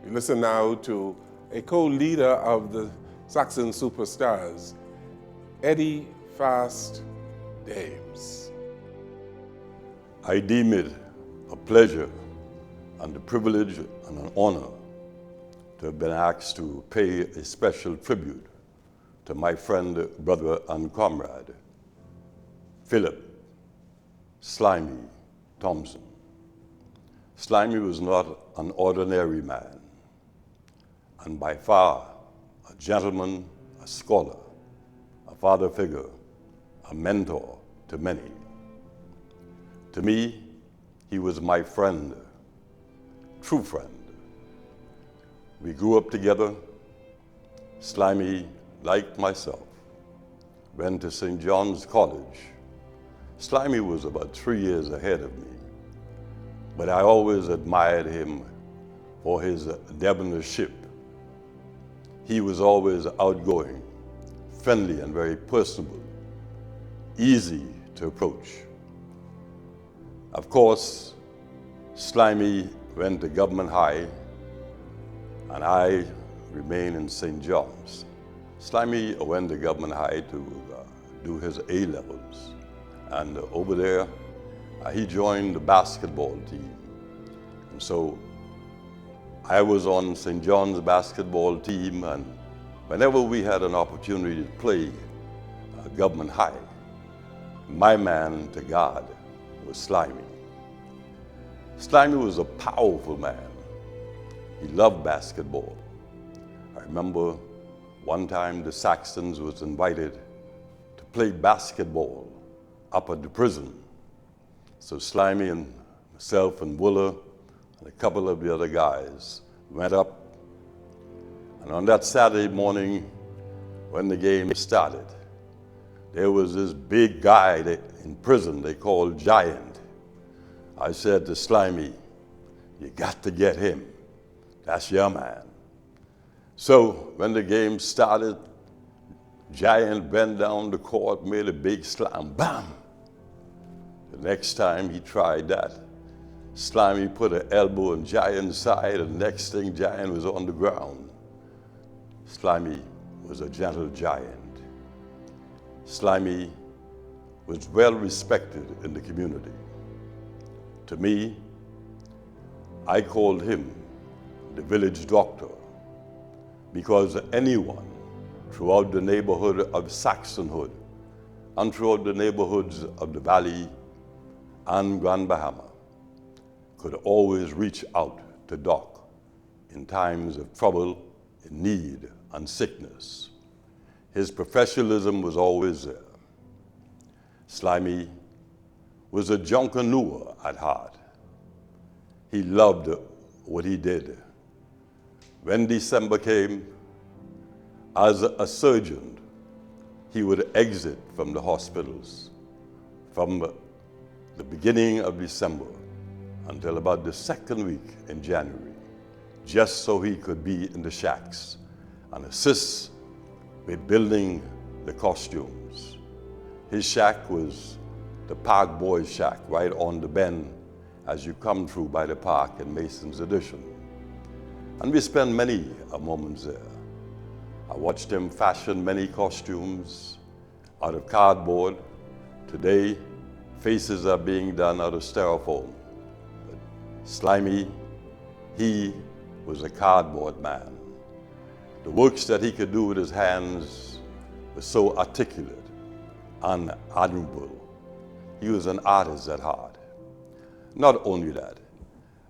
You listen now to a co-leader of the Saxon Superstars, Eddie Fast Dames. I deem it a pleasure and a privilege and an honor to have been asked to pay a special tribute to my friend, brother, and comrade, Philip Slimey Thompson. Slimey was not an ordinary man, and by far a gentleman, a scholar, a father figure, a mentor to many. To me, he was my friend, true friend. We grew up together. Slimey, like myself, went to St. John's College. Slimey was about 3 years ahead of me, but I always admired him for his debonairship. He was always outgoing, friendly, and very personable, easy to approach. Of course, Slimey went to Government High, and I remained in St. John's. Slimey went to Government High to do his A-levels, and over there, he joined the basketball team. And so I was on St. John's basketball team, and whenever we had an opportunity to play Government High, my man to God was Slimey. Slimey was a powerful man. He loved basketball. I remember one time the Saxons was invited to play basketball up at the prison. So Slimey and myself and Wooler and a couple of the other guys went up. And on that Saturday morning, when the game started, there was this big guy in prison they called Giant. I said to Slimey, "You got to get him. That's your man." So when the game started, Giant bent down the court, made a big slam, bam! The next time he tried that, Slimey put an elbow on Giant's side, and the next thing, Giant was on the ground. Slimey was a gentle giant. Slimey was well respected in the community. To me, I called him the village doctor, because anyone throughout the neighborhood of Saxonhood and throughout the neighborhoods of the Valley and Grand Bahama could always reach out to Doc in times of trouble, in need, and sickness. His professionalism was always there. Slimey was a junkaneur at heart. He loved what he did. When December came, as a surgeon, he would exit from the hospitals from the beginning of December until about the second week in January, just so he could be in the shacks and assist with building the costumes. His shack was the Park Boys Shack, right on the bend as you come through by the park in Mason's Addition. And we spent many moments there. I watched him fashion many costumes out of cardboard. Today, faces are being done out of styrofoam. But Slimey, he was a cardboard man. The works that he could do with his hands were so articulate and admirable. He was an artist at heart. Not only that,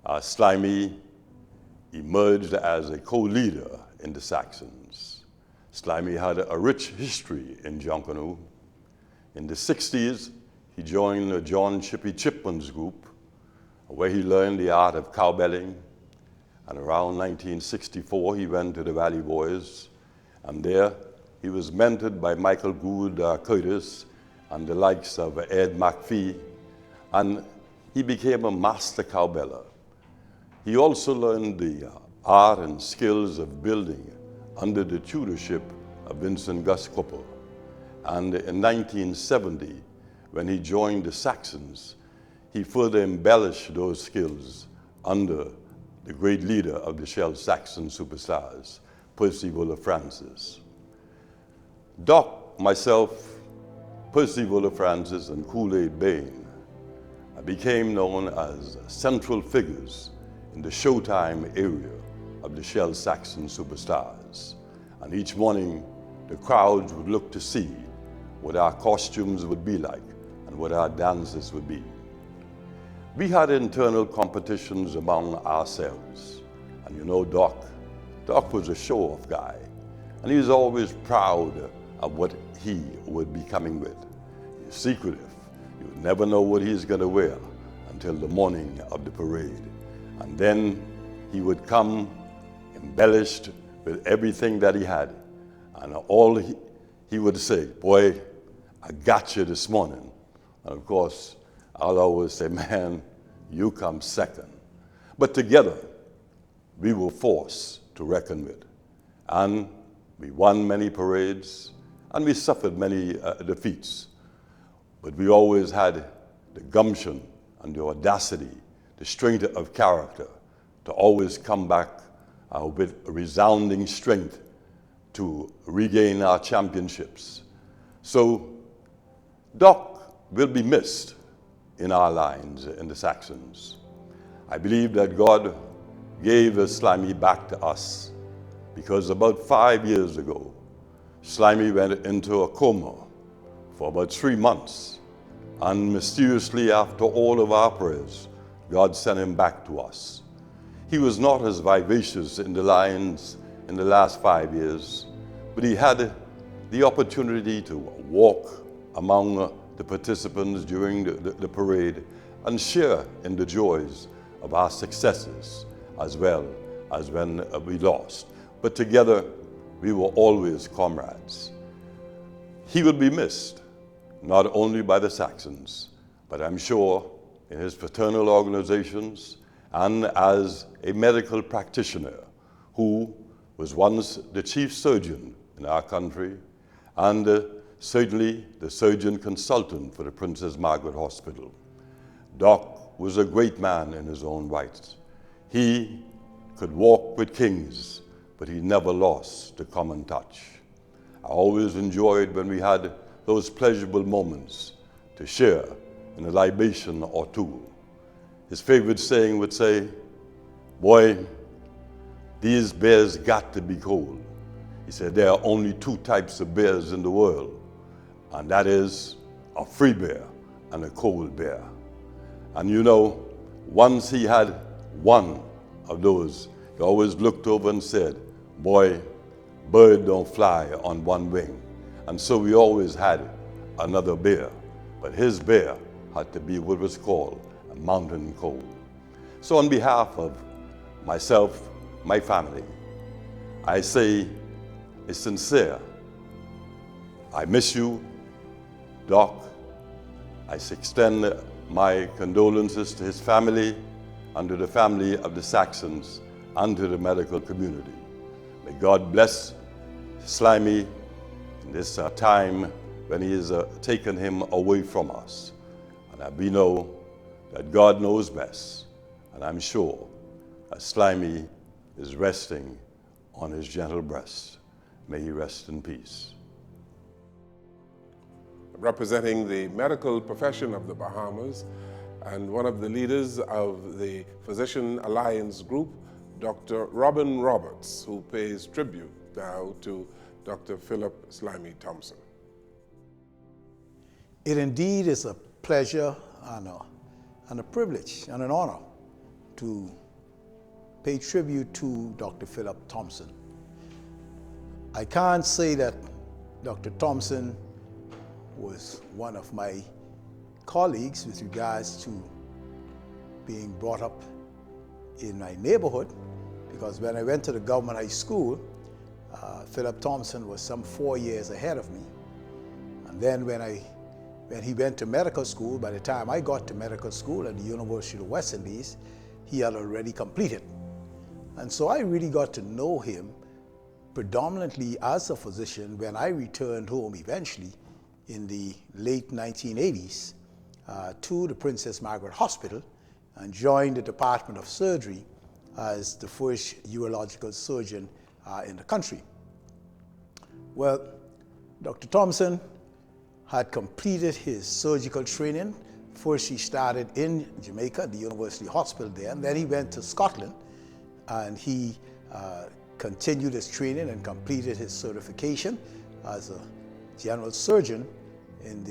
Slimey emerged as a co-leader in the Saxons. Slimey had a rich history in Junkanoo. In the 60s, he joined the John Chippy Chipman's group, where he learned the art of cowbelling. And around 1964, he went to the Valley Boys, and there he was mentored by Michael Good Curtis and the likes of Ed McPhee, and he became a master cowbeller. He also learned the art and skills of building under the tutorship of Vincent Gus Cooper. And in 1970, when he joined the Saxons, he further embellished those skills under the great leader of the Shell Saxon Superstars, Percy Wooler Francis. Doc, myself, Percy Wooler Francis, and Kool-Aid Bain became known as central figures in the Showtime area of the Shell Saxon Superstars. And each morning, the crowds would look to see what our costumes would be like and what our dances would be. We had internal competitions among ourselves. And you know, Doc was a show-off guy. And he was always proud of what he would be coming with. He's secretive. You would never know what he's going to wear until the morning of the parade. And then he would come embellished with everything that he had. And all he would say, boy, I got you this morning. And of course, I'll always say, man, you come second. But together, we were forced to reckon with. And we won many parades, and we suffered many defeats. But we always had the gumption and the audacity, the strength of character to always come back with resounding strength to regain our championships. So Doc will be missed in our lines in the Saxons. I believe that God gave Slimey back to us because about 5 years ago, Slimey went into a coma for about 3 months. And mysteriously, after all of our prayers, God sent him back to us. He was not as vivacious in the lines in the last 5 years, but he had the opportunity to walk among the participants during the parade and share in the joys of our successes as well as when we lost. But together, we were always comrades. He will be missed, not only by the Saxons, but I'm sure in his fraternal organizations and as a medical practitioner who was once the chief surgeon in our country and certainly the surgeon consultant for the Princess Margaret Hospital. Doc was a great man in his own right. He could walk with kings, but he never lost the common touch. I always enjoyed when we had those pleasurable moments to share in a libation or two. His favorite saying would say, boy, these bears got to be cold. He said, there are only 2 types of bears in the world, and that is a free bear and a cold bear. And you know, once he had one of those, he always looked over and said, boy, bird don't fly on one wing. And so we always had another bear, but his bear had to be what was called a mountain cold. So on behalf of myself, my family, I say a sincere, I miss you, Doc. I extend my condolences to his family and to the family of the Saxons and to the medical community. May God bless Slimey in this time when he has taken him away from us. And we know that God knows best, and I'm sure that Slimey is resting on his gentle breast. May he rest in peace. Representing the medical profession of the Bahamas and one of the leaders of the Physician Alliance Group, Dr. Robin Roberts, who pays tribute now to Dr. Philip Slimey Thompson. It indeed is a pleasure and a privilege and an honor to pay tribute to Dr. Philip Thompson. I can't say that Dr. Thompson was one of my colleagues with regards to being brought up in my neighborhood, because when I went to the government high school, Philip Thompson was some 4 years ahead of me. And then when he went to medical school, by the time I got to medical school at the University of the West Indies, he had already completed. And so I really got to know him predominantly as a physician when I returned home eventually in the late 1980s to the Princess Margaret Hospital and joined the Department of Surgery as the first urological surgeon in the country. Well, Dr. Thompson had completed his surgical training. First, he started in Jamaica, the University Hospital there, and then he went to Scotland, and he continued his training and completed his certification as a general surgeon and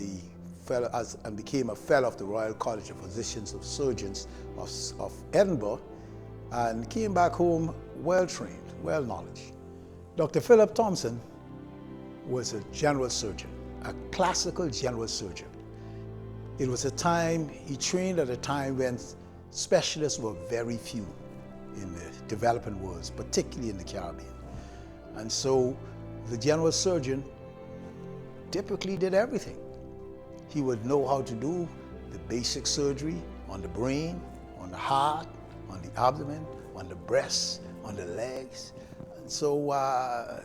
became a fellow of the Royal College of Physicians of Surgeons of Edinburgh, and came back home well-trained, well-knowledged. Dr. Philip Thompson was a general surgeon, a classical general surgeon. It was a time, he trained at a time when specialists were very few in the developing worlds, particularly in the Caribbean. And so the general surgeon typically did everything. He would know how to do the basic surgery on the brain, on the heart, on the abdomen, on the breasts, on the legs. And so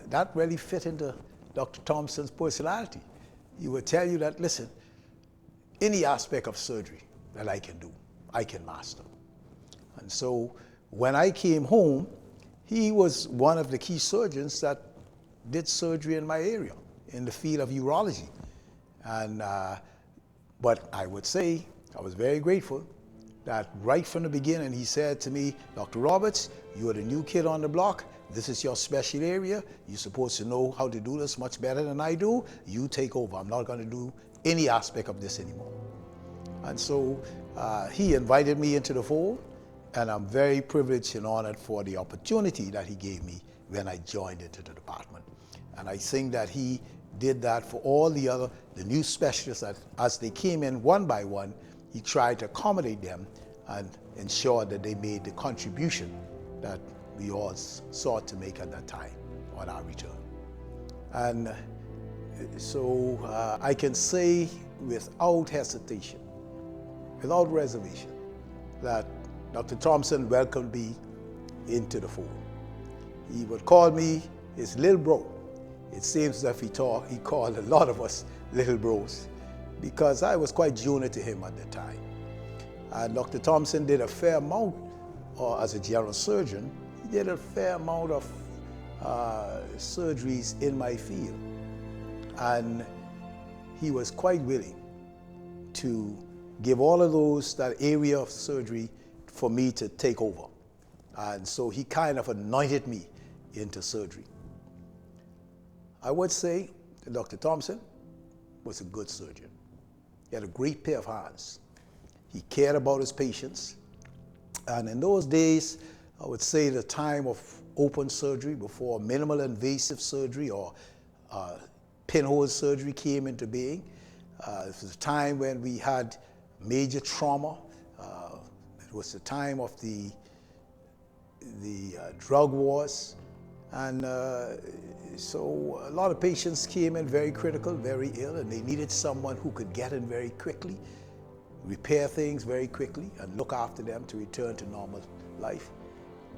that really fit into Dr. Thompson's personality. He would tell you that, listen, any aspect of surgery that I can do, I can master. And so when I came home, he was one of the key surgeons that did surgery in my area, in the field of urology. And, but I would say, I was very grateful that right from the beginning, he said to me, Dr. Roberts, you are the new kid on the block. This is your special area. You're supposed to know how to do this much better than I do. You take over. I'm not going to do any aspect of this anymore. And so he invited me into the fold, and I'm very privileged and honored for the opportunity that he gave me when I joined into the department. And I think that he did that for all the new specialists that as they came in one by one, he tried to accommodate them and ensure that they made the contribution that we all sought to make at that time on our return. And so I can say without hesitation, without reservation, that Dr. Thompson welcomed me into the fold. He would call me his little bro. It seems as if he called a lot of us little bros, because I was quite junior to him at the time. And Dr. Thompson did a fair amount, as a general surgeon, he did a fair amount of surgeries in my field. And he was quite willing to give all of those, that area of surgery, for me to take over. And so he kind of anointed me into surgery. I would say that Dr. Thompson was a good surgeon. He had a great pair of hands. He cared about his patients. And in those days, I would say the time of open surgery before minimal invasive surgery or pinhole surgery came into being. It was a time when we had major trauma. It was the time of the drug wars. And so a lot of patients came in very critical, very ill, and they needed someone who could get in very quickly, repair things very quickly, and look after them to return to normal life.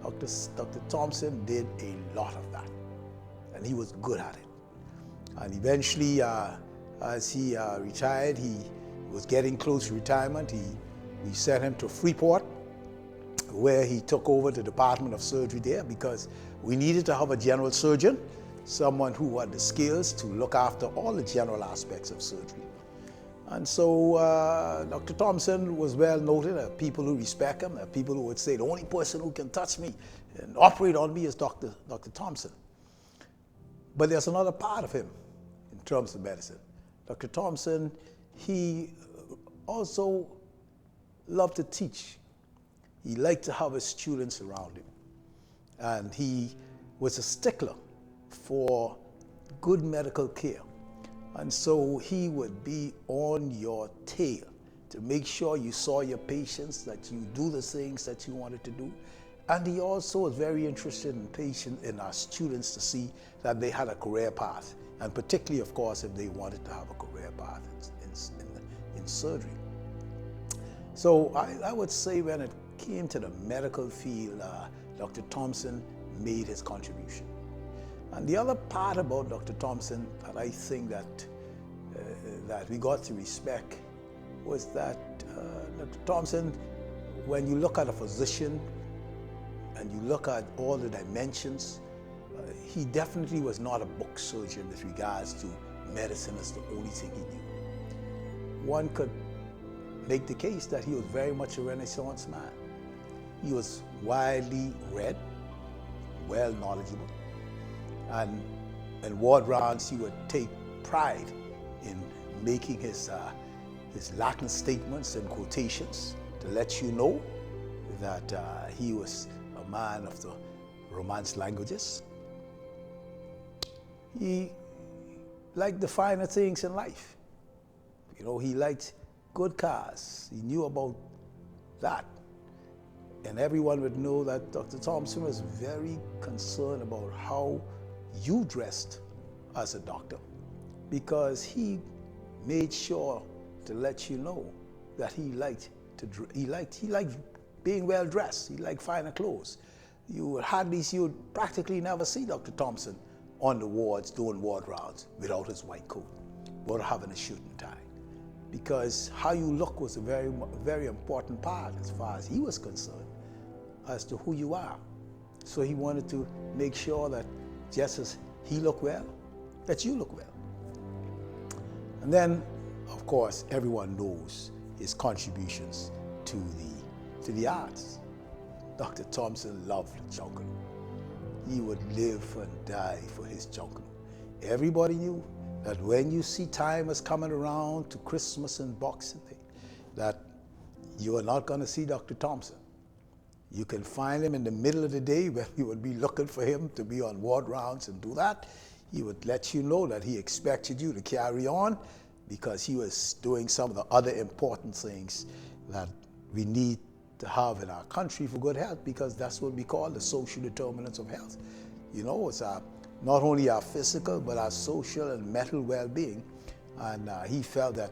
Dr. Thompson did a lot of that, and he was good at it. And eventually, as he retired, he was getting close to retirement. We sent him to Freeport, where he took over the Department of Surgery there, because we needed to have a general surgeon, someone who had the skills to look after all the general aspects of surgery. And so Dr. Thompson was well noted. There are people who respect him. There are people who would say the only person who can touch me and operate on me is Dr. Thompson. But there's another part of him in terms of medicine. Dr. Thompson, he also loved to teach. He liked to have his students around him. And he was a stickler for good medical care. And so he would be on your tail to make sure you saw your patients, that you do the things that you wanted to do. And he also was very interested in our students to see that they had a career path, and particularly, of course, if they wanted to have a career path in surgery. So I would say when it came to the medical field, Dr. Thompson made his contribution. And the other part about Dr. Thompson that I think that we got to respect was that Dr. Thompson, when you look at a physician, and you look at all the dimensions, he definitely was not a book surgeon with regards to medicine as the only thing he knew. One could make the case that he was very much a Renaissance man. He was widely read, well knowledgeable, and in ward rounds he would take pride in making his Latin statements and quotations to let you know that he was a man of the Romance languages. He liked the finer things in life. You know, he liked good cars. He knew about that. And everyone would know that Dr. Thompson was very concerned about how you dressed as a doctor, because he made sure to let you know that he liked being well dressed. He liked finer clothes. You would practically never see Dr. Thompson on the wards doing ward rounds without his white coat or having a suit and tie, because how you look was a very, very important part as far as he was concerned as to who you are. So he wanted to make sure that just as he looked well, that you look well. And then, of course, everyone knows his contributions to the arts. Dr. Thompson loved jungle. He would live and die for his jungle. Everybody knew that when you see time was coming around to Christmas and Boxing Day, that you are not going to see Dr. Thompson. You can find him in the middle of the day when you would be looking for him to be on ward rounds and do that. He would let you know that he expected you to carry on because he was doing some of the other important things that we need to have in our country for good health, because that's what we call the social determinants of health. You know, it's not only our physical, but our social and mental well-being. And he felt that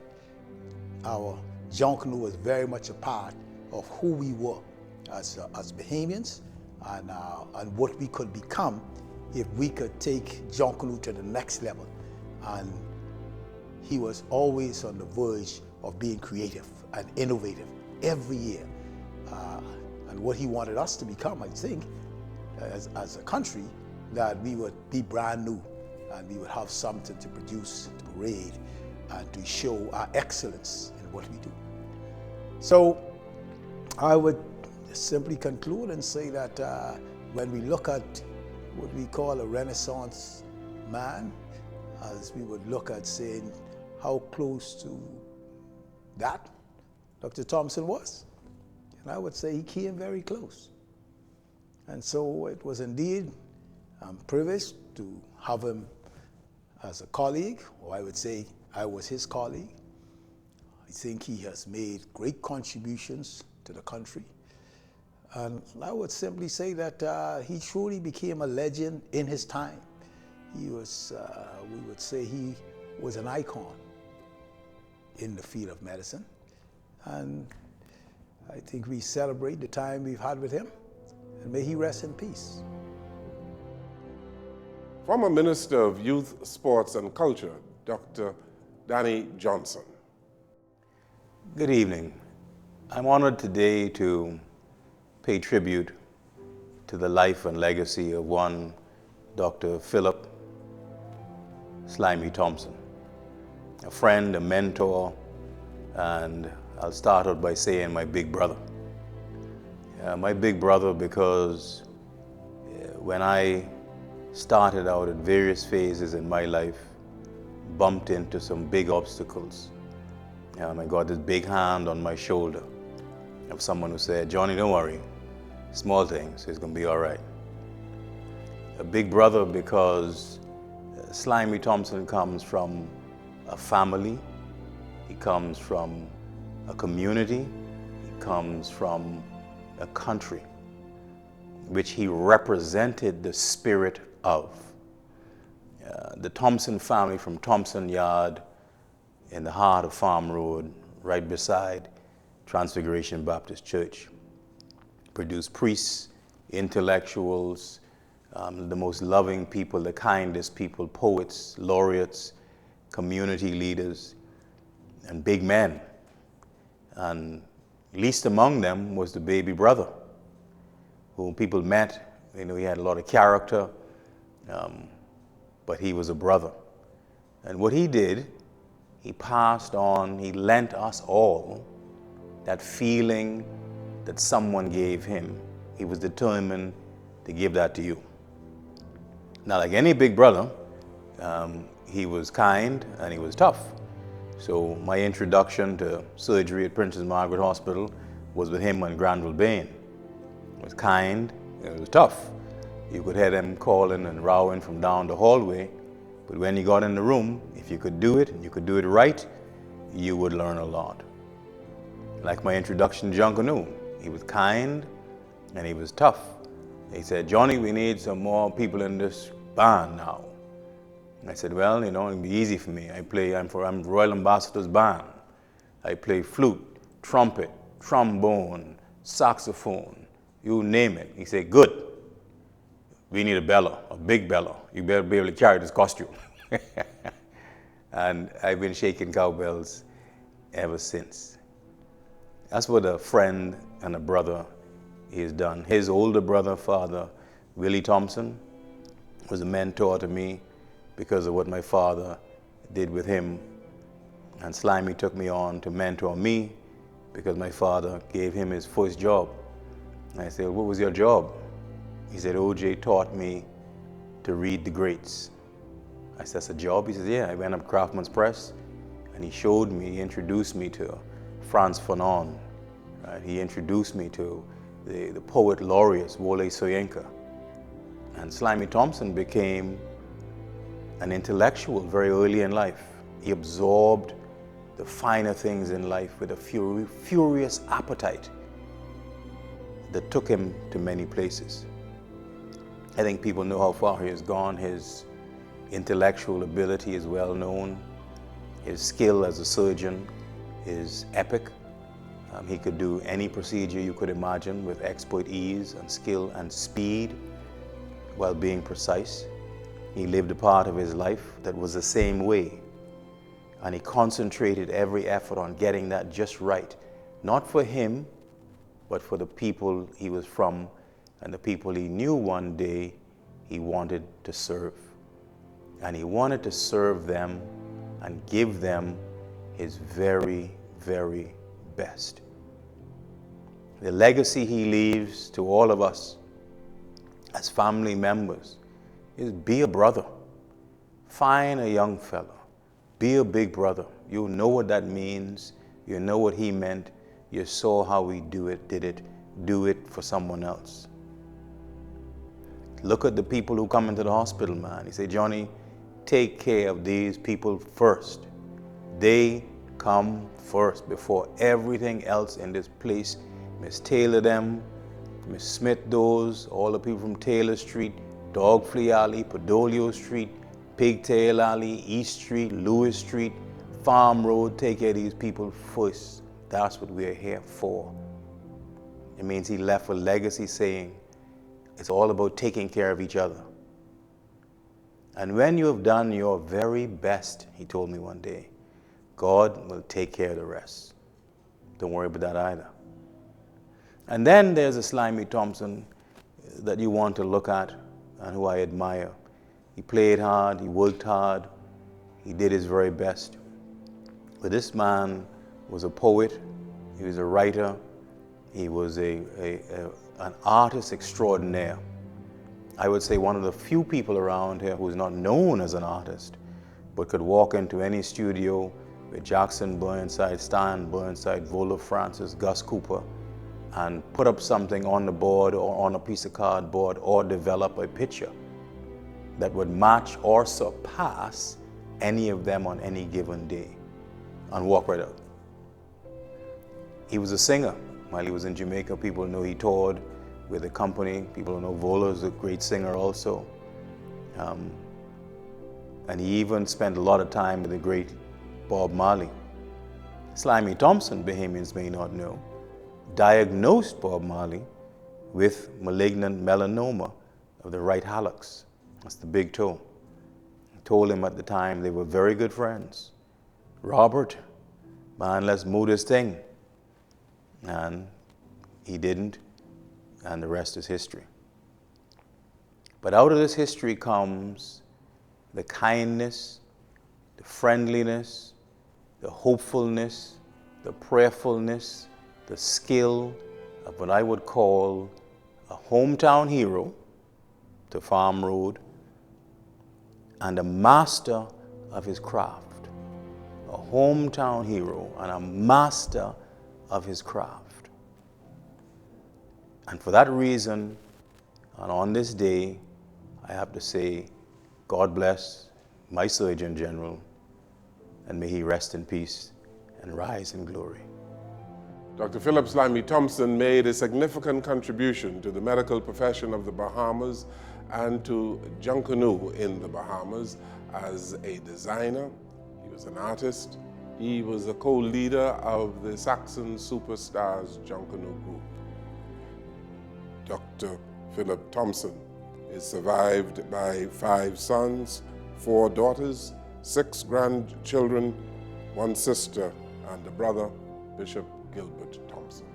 our Junkanoo was very much a part of who we were as Bahamians, and what we could become if we could take Junkanoo to the next level. And he was always on the verge of being creative and innovative every year. And what he wanted us to become, I think, as a country, that we would be brand new and we would have something to produce, to parade, and to show our excellence in what we do. So I would simply conclude and say that when we look at what we call a Renaissance man, as we would look at saying how close to that Dr. Thompson was, and I would say he came very close. And so it was indeed privileged to have him as a colleague, or I would say I was his colleague. I think he has made great contributions to the country. And I would simply say that he truly became a legend in his time. He was, we would say he was an icon in the field of medicine. And I think we celebrate the time we've had with him, and may he rest in peace. Former Minister of Youth, Sports and Culture, Dr. Danny Johnson. Good evening. I'm honored today to pay tribute to the life and legacy of one Dr. Philip Slimey Thompson, a friend, a mentor, and I'll start out by saying my big brother. My big brother because when I started out at various phases in my life, bumped into some big obstacles, and I got this big hand on my shoulder of someone who said, "Johnny, don't worry, small things, it's gonna be all right." A big brother because Slimey Thompson comes from a family, he comes from a community, he comes from a country which he represented the spirit of. The Thompson family from Thompson Yard in the heart of Farm Road, right beside Transfiguration Baptist Church, produced priests, intellectuals, the most loving people, the kindest people, poets, laureates, community leaders, and big men. And least among them was the baby brother, whom people met. You know, he had a lot of character, but he was a brother. And what he did, he passed on, he lent us all that feeling that someone gave him. He was determined to give that to you. Now, like any big brother, he was kind and he was tough. So my introduction to surgery at Princess Margaret Hospital was with him on Granville Bain. It was kind, it was tough. You could hear them calling and rowing from down the hallway, but when you got in the room, if you could do it and you could do it right, you would learn a lot. Like my introduction to John Canoe, he was kind and he was tough. He said, "Johnny, we need some more people in this band now." I said, "Well, you know, it'll be easy for me. I'm Royal Ambassador's band. I play flute, trumpet, trombone, saxophone, you name it." He said, "Good. We need a bellow, a big bellow. You better be able to carry this costume." And I've been shaking cowbells ever since. That's what a friend and a brother has done. His older brother, Father Willie Thompson, was a mentor to me because of what my father did with him. And Slimey took me on to mentor me because my father gave him his first job. And I said, "What was your job?" He said, "OJ taught me to read the greats." I said, "That's a job?" He said, "Yeah." I went up Craftsman's Press and he showed me, he introduced me to Frantz Fanon. Right? He introduced me to the poet laureates, Wole Soyinka. And Slimey Thompson became an intellectual very early in life. He absorbed the finer things in life with a furious appetite that took him to many places. I think people know how far he has gone. His intellectual ability is well known. His skill as a surgeon is epic. He could do any procedure you could imagine with expert ease and skill and speed while being precise. He lived a part of his life that was the same way. And he concentrated every effort on getting that just right. Not for him, but for the people he was from and the people he knew one day he wanted to serve. And he wanted to serve them and give them his very, very best. The legacy he leaves to all of us as family members is be a brother. Find a young fella. Be a big brother. You know what that means. You know what he meant. You saw how he did it. Do it for someone else. Look at the people who come into the hospital, man. He said, "Johnny, take care of these people first. They come first before everything else in this place. Miss Taylor them, Miss Smith those, all the people from Taylor Street, Dog Flea Alley, Podolio Street, Pigtail Alley, East Street, Lewis Street, Farm Road. Take care of these people first. That's what we're here for." It means he left a legacy saying, it's all about taking care of each other. And when you have done your very best, he told me one day, God will take care of the rest. Don't worry about that either. And then there's a Slimey Thompson that you want to look at and who I admire. He played hard, he worked hard, he did his very best. But this man was a poet, he was a writer, he was an artist extraordinaire. I would say one of the few people around here who is not known as an artist, but could walk into any studio with Jackson Burnside, Stan Burnside, Vola Francis, Gus Cooper, and put up something on the board or on a piece of cardboard or develop a picture that would match or surpass any of them on any given day and walk right out. He was a singer. While he was in Jamaica, people know he toured with a company. People know Vola is a great singer also. And he even spent a lot of time with the great Bob Marley. Slimey Thompson, Bahamians may not know, diagnosed Bob Marley with malignant melanoma of the right hallux. That's the big toe. I told him at the time they were very good friends. "Robert, man, let's move this thing." And he didn't. and the rest is history. But out of this history comes the kindness, the friendliness, the hopefulness, the prayerfulness, the skill of what I would call a hometown hero to Farm Road and a master of his craft. A hometown hero and a master of his craft. And for that reason, and on this day, I have to say, God bless my Surgeon General, and may he rest in peace and rise in glory. Dr. Philip Slimey Thompson made a significant contribution to the medical profession of the Bahamas and to Junkanoo in the Bahamas as a designer. He was an artist. He was a co-leader of the Saxon Superstars Junkanoo group. Dr. Philip Thompson is survived by 5 sons, 4 daughters, 6 grandchildren, 1 sister, and a brother, Bishop Gilbert Thompson.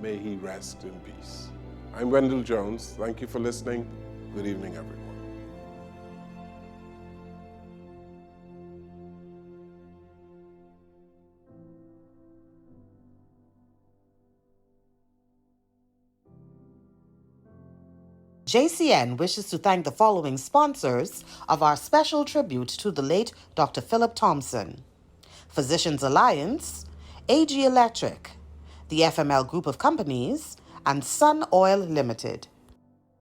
May he rest in peace. I'm Wendell Jones. Thank you for listening. Good evening, everyone. JCN wishes to thank the following sponsors of our special tribute to the late Dr. Philip Thompson: Physicians Alliance, AG Electric, the FML Group of Companies, and Sun Oil Limited.